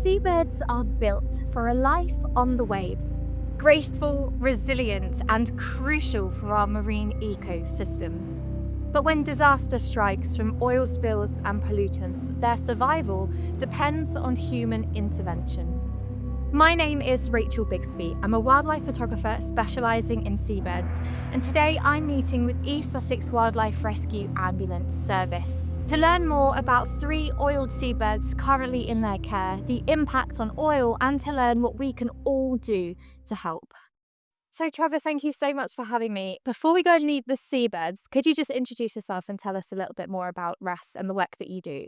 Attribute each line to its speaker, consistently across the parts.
Speaker 1: Seabirds are built for a life on the waves, graceful, resilient, and crucial for our marine ecosystems. But when disaster strikes from oil spills and pollutants, their survival depends on human intervention. My name is Rachel Bigsby. I'm a wildlife photographer specialising in seabirds, and today I'm meeting with East Sussex Wildlife Rescue Ambulance Service to learn more about 3 oiled seabirds currently in their care, the impact on oil, and to learn what we can all do to help. So Trevor, thank you so much for having me. Before we go and meet the seabirds, could you just introduce yourself and tell us a little bit more about RAS and the work that you do?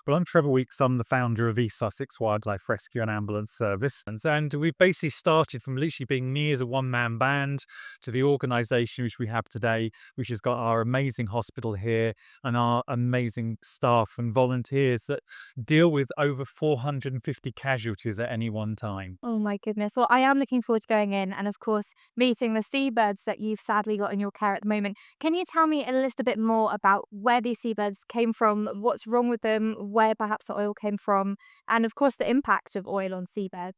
Speaker 2: Well, I'm Trevor Weeks. I'm the founder of East Sussex Wildlife Rescue and Ambulance Service. And we've basically started from literally being me as a one-man band to the organisation which we have today, which has got our amazing hospital here and our amazing staff and volunteers that deal with over 450 casualties at any one time.
Speaker 1: Oh my goodness. Well, I am looking forward to going in and, of course, meeting the seabirds that you've sadly got in your care at the moment. Can you tell me a little bit more about where these seabirds came from, what's wrong with them, where perhaps the oil came from, and, of course, the impact of oil on seabirds?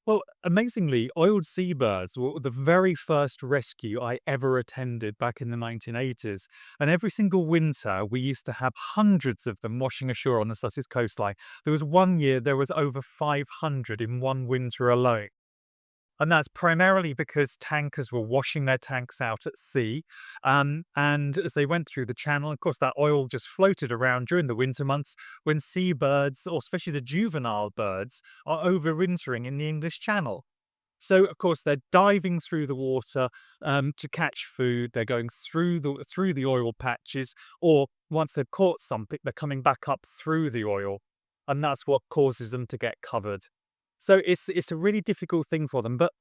Speaker 2: Well, amazingly, oiled seabirds were the very first rescue I ever attended back in the 1980s. And every single winter, we used to have hundreds of them washing ashore on the Sussex coastline. There was one year there was over 500 in one winter alone. And that's primarily because tankers were washing their tanks out at sea. And as they went through the channel, of course, that oil just floated around during the winter months when seabirds, or especially the juvenile birds, are overwintering in the English Channel. So, of course, they're diving through the water to catch food. They're going through the oil patches, or once they've caught something, they're coming back up through the oil. And that's what causes them to get covered. So it's a really difficult thing for them. But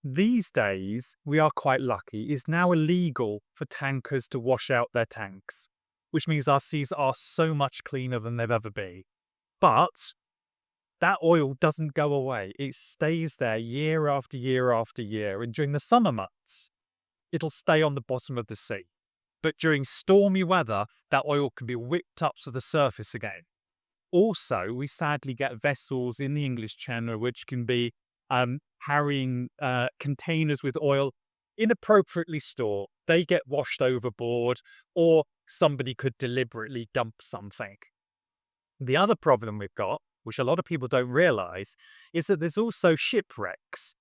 Speaker 2: these days, we are quite lucky. It's now illegal for tankers to wash out their tanks, which means our seas are so much cleaner than they've ever been. But that oil doesn't go away. It stays there year after year after year. And during the summer months, it'll stay on the bottom of the sea. But during stormy weather, that oil can be whipped up to the surface again. Also, we sadly get vessels in the English Channel which can be carrying containers with oil inappropriately stored. They get washed overboard, or somebody could deliberately dump something. The other problem we've got, which a lot of people don't realise, is that there's also shipwrecks.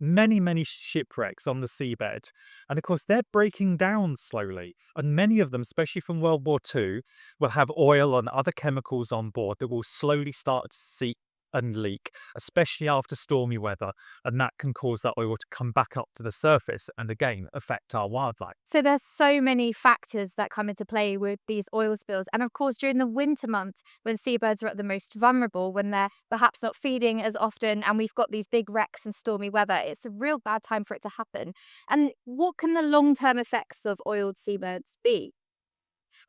Speaker 2: Many shipwrecks on the seabed. And of course, they're breaking down slowly. And many of them, especially from World War II, will have oil and other chemicals on board that will slowly start to seep and leak, especially after stormy weather. And that can cause that oil to come back up to the surface and again affect our wildlife.
Speaker 1: So there's so many factors that come into play with these oil spills. And of course, during the winter months, when seabirds are at the most vulnerable, when they're perhaps not feeding as often, and we've got these big wrecks and stormy weather, it's a real bad time for it to happen. And what can the long-term effects of oiled seabirds be?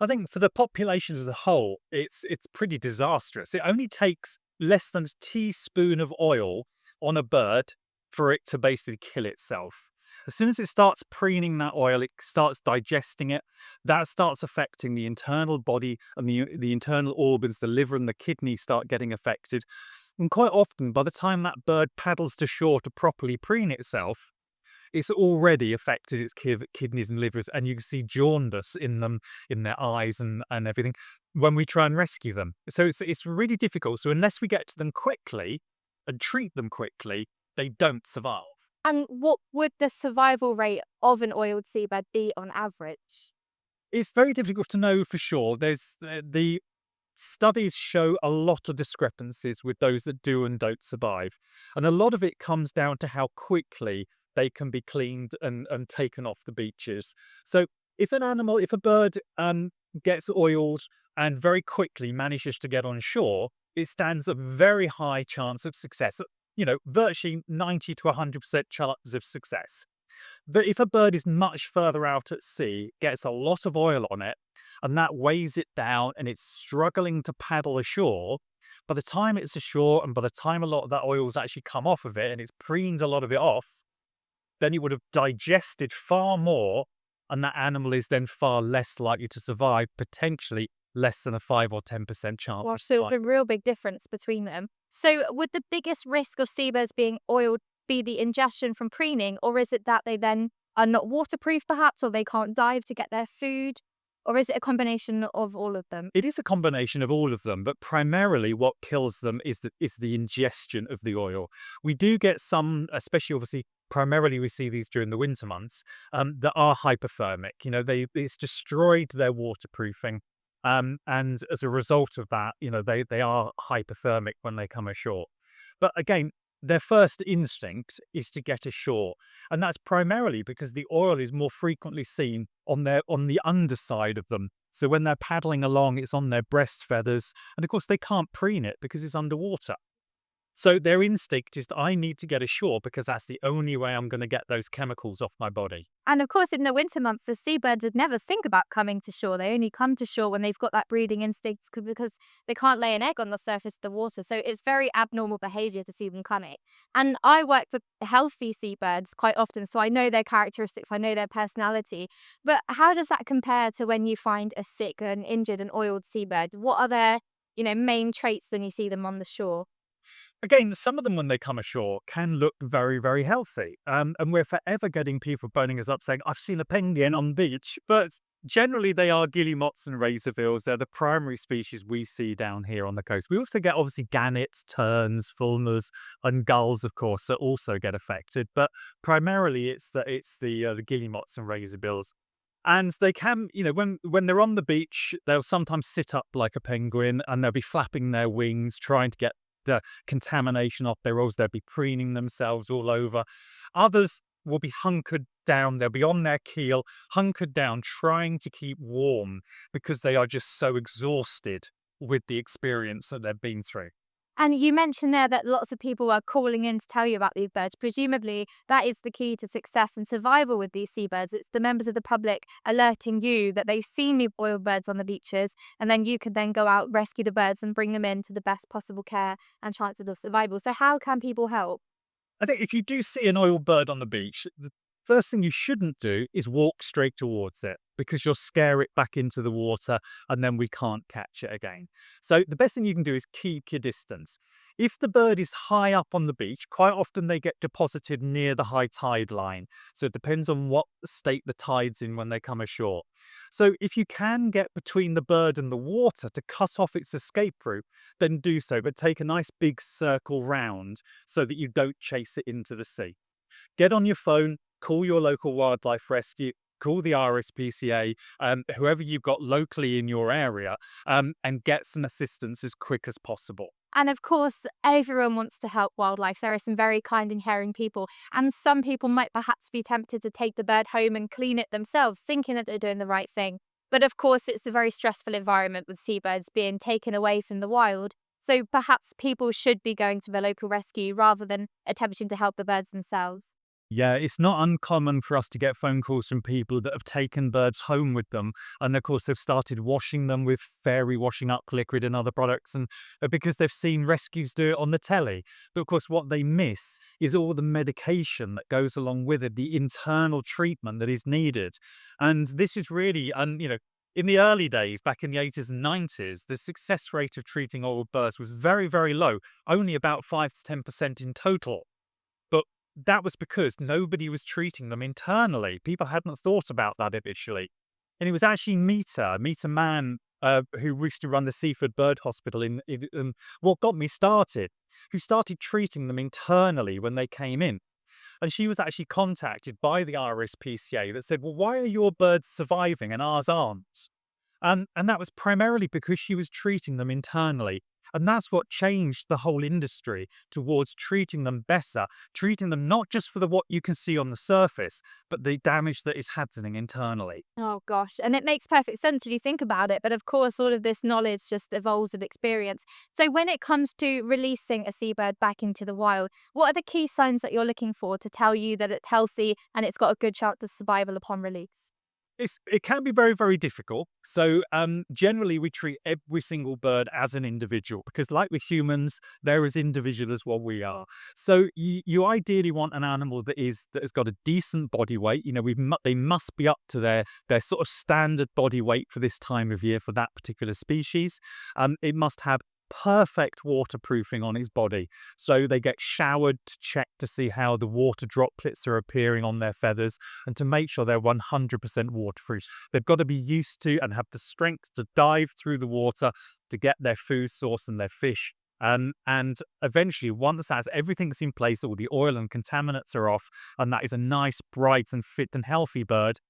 Speaker 2: I think for the population as a whole, it's pretty disastrous. It only takes less than a teaspoon of oil on a bird for it to basically kill itself. As soon as it starts preening that oil, it starts digesting it. That starts affecting the internal body and the internal organs, the liver and the kidney start getting affected. And quite often, by the time that bird paddles to shore to properly preen itself, it's already affected its kidneys and livers, and you can see jaundice in them, in their eyes and everything, when we try and rescue them. So it's really difficult. So unless we get to them quickly and treat them quickly, they don't survive.
Speaker 1: And what would the survival rate of an oiled seabird be on average?
Speaker 2: It's very difficult to know for sure. There's the studies show a lot of discrepancies with those that do and don't survive. And a lot of it comes down to how quickly they can be cleaned and taken off the beaches. So if a bird gets oiled and very quickly manages to get on shore, it stands a very high chance of success. Virtually 90 to 100% chance of success. But if a bird is much further out at sea, gets a lot of oil on it, and that weighs it down and it's struggling to paddle ashore, by the time it's ashore and by the time a lot of that oil's actually come off of it and it's preened a lot of it off, then it would have digested far more, and that animal is then far less likely to survive, potentially less than a 5 or 10% chance
Speaker 1: Well,
Speaker 2: of
Speaker 1: so
Speaker 2: survival.
Speaker 1: the real big difference between them. So, would the biggest risk of seabirds being oiled be the ingestion from preening, or is it that they then are not waterproof, perhaps, or they can't dive to get their food, or is it a combination of all of them?
Speaker 2: It is a combination of all of them, but primarily what kills them is the ingestion of the oil. We do get some, especially obviously, primarily we see these during the winter months, that are hypothermic. It's destroyed their waterproofing, and as a result of that, they are hypothermic when they come ashore. But again, their first instinct is to get ashore, and that's primarily because the oil is more frequently seen on the underside of them. So when they're paddling along, it's on their breast feathers, and of course they can't preen it because it's underwater. So their instinct is that I need to get ashore because that's the only way I'm going to get those chemicals off my body.
Speaker 1: And of course, in the winter months, the seabirds would never think about coming to shore. They only come to shore when they've got that breeding instinct because they can't lay an egg on the surface of the water. So it's very abnormal behavior to see them coming. And I work with healthy seabirds quite often, so I know their characteristics, I know their personality. But how does that compare to when you find a sick and injured and oiled seabird? What are their, main traits when you see them on the shore?
Speaker 2: Again, some of them, when they come ashore, can look very, very healthy. And we're forever getting people phoning us up saying, I've seen a penguin on the beach. But generally, they are guillemots and razorbills. They're the primary species we see down here on the coast. We also get, obviously, gannets, terns, fulmars, and gulls, of course, that also get affected. But primarily, it's the guillemots and razorbills. And they can, when they're on the beach, they'll sometimes sit up like a penguin and they'll be flapping their wings, trying to get the contamination off their rolls. They'll be preening themselves all over. Others will be hunkered down. They'll be on their keel, hunkered down, trying to keep warm because they are just so exhausted with the experience that they've been through.
Speaker 1: And you mentioned there that lots of people are calling in to tell you about these birds. Presumably, that is the key to success and survival with these seabirds. It's the members of the public alerting you that they've seen new boiled birds on the beaches, and then you can then go out, rescue the birds, and bring them in to the best possible care and chances of survival. So, how can people help?
Speaker 2: I think if you do see an oiled bird on the beach, the first thing you shouldn't do is walk straight towards it because you'll scare it back into the water and then we can't catch it again. So the best thing you can do is keep your distance. If the bird is high up on the beach, quite often they get deposited near the high tide line. So it depends on what state the tide's in when they come ashore. So if you can get between the bird and the water to cut off its escape route, then do so, but take a nice big circle round so that you don't chase it into the sea. Get on your phone, call your local wildlife rescue, call the RSPCA, whoever you've got locally in your area, and get some assistance as quick as possible.
Speaker 1: And of course, everyone wants to help wildlife. There are some very kind and caring people. And some people might perhaps be tempted to take the bird home and clean it themselves, thinking that they're doing the right thing. But of course, it's a very stressful environment with seabirds being taken away from the wild. So perhaps people should be going to the local rescue rather than attempting to help the birds themselves.
Speaker 2: Yeah, it's not uncommon for us to get phone calls from people that have taken birds home with them. And of course, they've started washing them with fairy washing up liquid and other products, and because they've seen rescues do it on the telly. But of course, what they miss is all the medication that goes along with it, the internal treatment that is needed. And this is really, in the early days, back in the 80s and 90s, the success rate of treating old birds was very, very low, only about 5 to 10% in total. But that was because nobody was treating them internally. People hadn't thought about that initially. And it was actually Meter Man, who used to run the Seaford Bird Hospital what got me started, who started treating them internally when they came in. And she was actually contacted by the RSPCA that said, well, why are your birds surviving and ours aren't? And that was primarily because she was treating them internally. And that's what changed the whole industry towards treating them better, treating them not just for what you can see on the surface, but the damage that is happening internally.
Speaker 1: Oh gosh, and it makes perfect sense if you think about it. But of course, all of this knowledge just evolves with experience. So when it comes to releasing a seabird back into the wild, what are the key signs that you're looking for to tell you that it's healthy and it's got a good chance of survival upon release?
Speaker 2: It can be very, very difficult. So generally, we treat every single bird as an individual because, like with humans, they're as individual as what we are. So you ideally want an animal that has got a decent body weight. You know, they must be up to their sort of standard body weight for this time of year for that particular species. It must have perfect waterproofing on its body. So they get showered to check to see how the water droplets are appearing on their feathers and to make sure they're 100% waterproof. They've got to be used to and have the strength to dive through the water to get their food source and their fish. And eventually, once that's everything's in place, all the oil and contaminants are off, and that is a nice, bright, and fit and healthy bird,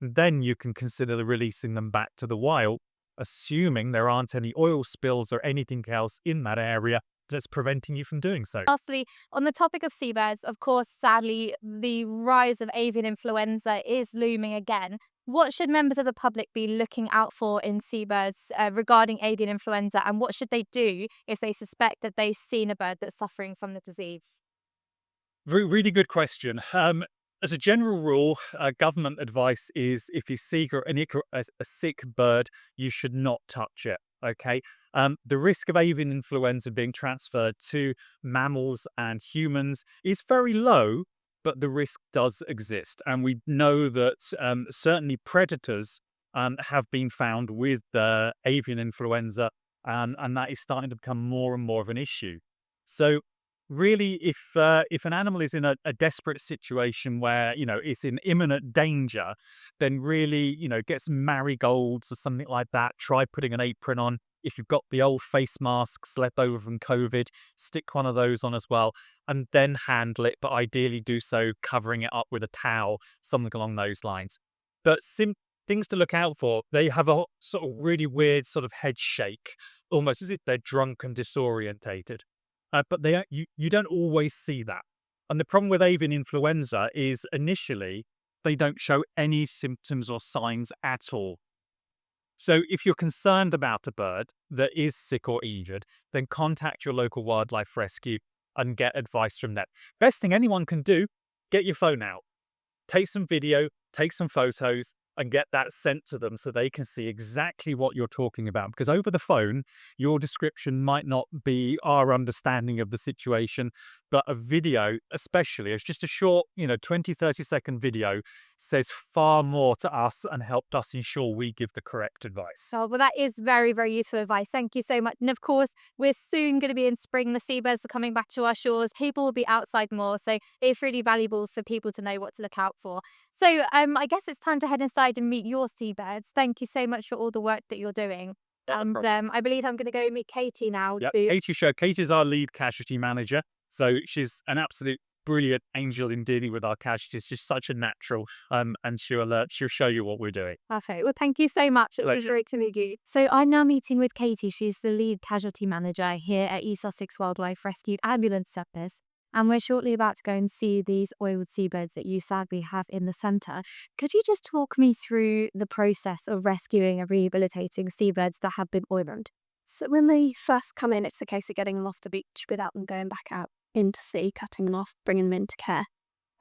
Speaker 2: then you can consider releasing them back to the wild, assuming there aren't any oil spills or anything else in that area that's preventing you from doing so.
Speaker 1: Lastly, on the topic of seabirds, of course, sadly, the rise of avian influenza is looming again. What should members of the public be looking out for in seabirds regarding avian influenza, and what should they do if they suspect that they've seen a bird that's suffering from the disease?
Speaker 2: Really good question. As a general rule, government advice is if you see a sick bird, you should not touch it. Okay. The risk of avian influenza being transferred to mammals and humans is very low, but the risk does exist. And we know that certainly predators have been found with avian influenza, and that is starting to become more and more of an issue. So really, if an animal is in a desperate situation where it's in imminent danger, then really get some marigolds or something like that. Try putting an apron on. If you've got the old face masks left over from COVID, stick one of those on as well, and then handle it. But ideally, do so covering it up with a towel, something along those lines. But things to look out for: they have a sort of really weird sort of head shake, almost as if they're drunk and disorientated. But you don't always see that. And the problem with avian influenza is initially they don't show any symptoms or signs at all. So if you're concerned about a bird that is sick or injured, then contact your local wildlife rescue and get advice from them. Best thing anyone can do, get your phone out, take some video, take some photos, and get that sent to them so they can see exactly what you're talking about. Because over the phone, your description might not be our understanding of the situation, but a video, especially, as just a short, 20, 30-second video, says far more to us and helped us ensure we give the correct advice.
Speaker 1: Oh, well, that is very, very useful advice. Thank you so much. And of course, we're soon going to be in spring. The seabirds are coming back to our shores. People will be outside more. So it's really valuable for people to know what to look out for. So I guess it's time to head inside and meet your seabirds. Thank you so much for all the work that you're doing. And I believe I'm going to go meet Katie now.
Speaker 2: Yeah, Katie's our lead casualty manager. So she's an absolute brilliant angel in dealing with our casualties. She's such a natural, and she'll show you what we're doing.
Speaker 1: Perfect. Well, thank you so much. It was great to meet you. So I'm now meeting with Katie. She's the lead casualty manager here at East Sussex Wildlife Rescue Ambulance Service. And we're shortly about to go and see these oiled seabirds that you sadly have in the centre. Could you just talk me through the process of rescuing and rehabilitating seabirds that have been oiled?
Speaker 3: So when they first come in, it's a case of getting them off the beach without them going back out into sea, cutting them off, bringing them into care.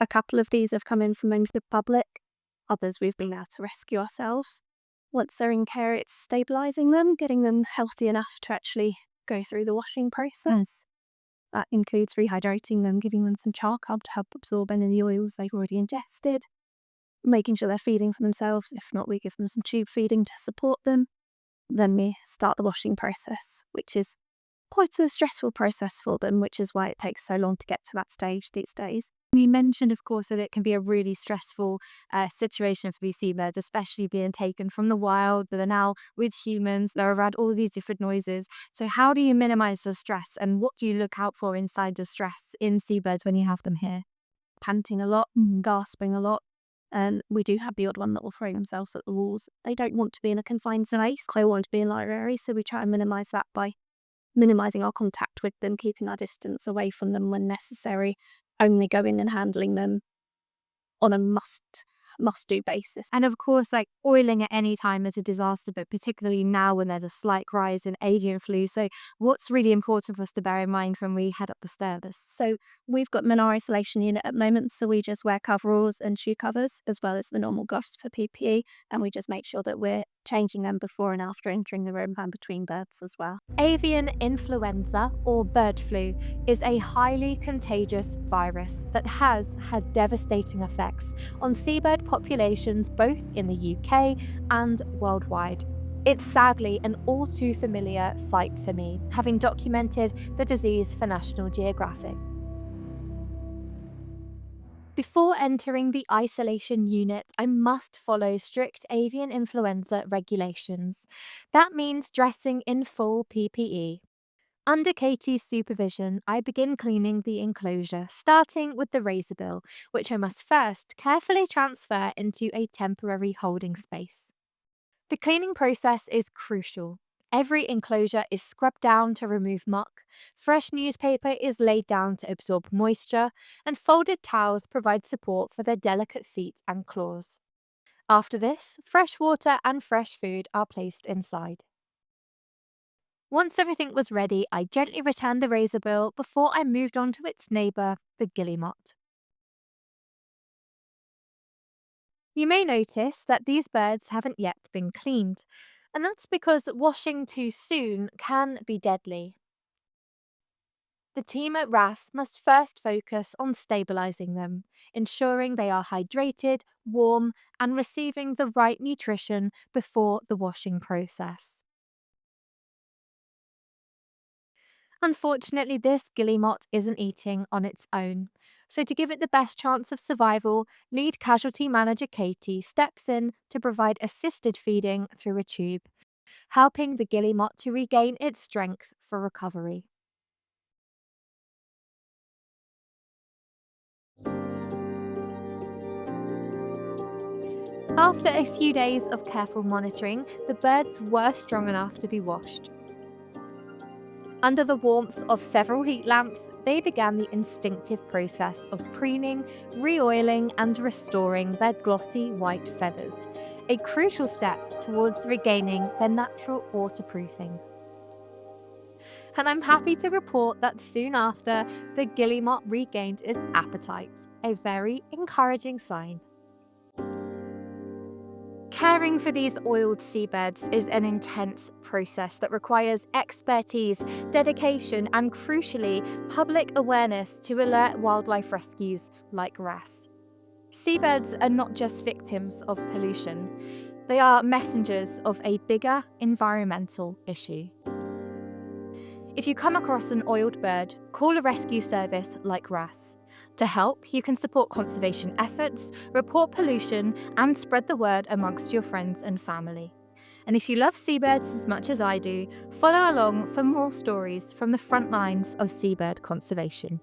Speaker 3: A couple of these have come in from members of the public. Others we've been able to rescue ourselves. Once they're in care, it's stabilising them, getting them healthy enough to actually go through the washing process. That includes rehydrating them, giving them some charcoal to help absorb any of the oils they've already ingested, making sure they're feeding for themselves. If not, we give them some tube feeding to support them. Then we start the washing process, which is quite a stressful process for them, which is why it takes so long to get to that stage these days.
Speaker 1: You mentioned, of course, that it can be a really stressful situation for these seabirds, especially being taken from the wild. They're now with humans. They're around all these different noises. So how do you minimize the stress, and what do you look out for inside the stress in seabirds when you have them here?
Speaker 3: Panting a lot, gasping a lot. And we do have the odd one that will throw themselves at the walls. They don't want to be in a confined space. They want to be in light areas, so we try and minimise that by minimising our contact with them, keeping our distance away from them when necessary, only going and handling them on a must-do basis.
Speaker 1: And of course, like oiling at any time is a disaster, but particularly now when there's a slight rise in avian flu. So what's really important for us to bear in mind when we head up the stairs?
Speaker 3: So we've got Minar isolation unit at the moment, so we just wear coveralls and shoe covers as well as the normal gloves for PPE, and we just make sure that we're changing them before and after entering the room and between birds as well.
Speaker 1: Avian influenza, or bird flu, is a highly contagious virus that has had devastating effects on seabird populations both in the UK and worldwide. It's sadly an all too familiar sight for me, having documented the disease for National Geographic. Before entering the isolation unit, I must follow strict avian influenza regulations. That means dressing in full PPE. Under Katie's supervision, I begin cleaning the enclosure, starting with the razor bill, which I must first carefully transfer into a temporary holding space. The cleaning process is crucial. Every enclosure is scrubbed down to remove muck, fresh newspaper is laid down to absorb moisture, and folded towels provide support for their delicate feet and claws. After this, fresh water and fresh food are placed inside. Once everything was ready, I gently returned the razor bill before I moved on to its neighbour, the guillemot. You may notice that these birds haven't yet been cleaned, and that's because washing too soon can be deadly. The team at RAS must first focus on stabilising them, ensuring they are hydrated, warm, and receiving the right nutrition before the washing process. Unfortunately, this guillemot isn't eating on its own. So to give it the best chance of survival, lead casualty manager Katie steps in to provide assisted feeding through a tube, helping the guillemot to regain its strength for recovery. After a few days of careful monitoring, the birds were strong enough to be washed. Under the warmth of several heat lamps, they began the instinctive process of preening, re-oiling and restoring their glossy white feathers, a crucial step towards regaining their natural waterproofing. And I'm happy to report that soon after, the guillemot regained its appetite, a very encouraging sign. Caring for these oiled seabirds is an intense process that requires expertise, dedication, and crucially, public awareness to alert wildlife rescues like RAS. Seabirds are not just victims of pollution, they are messengers of a bigger environmental issue. If you come across an oiled bird, call a rescue service like RAS. To help, you can support conservation efforts, report pollution, and spread the word amongst your friends and family. And if you love seabirds as much as I do, follow along for more stories from the front lines of seabird conservation.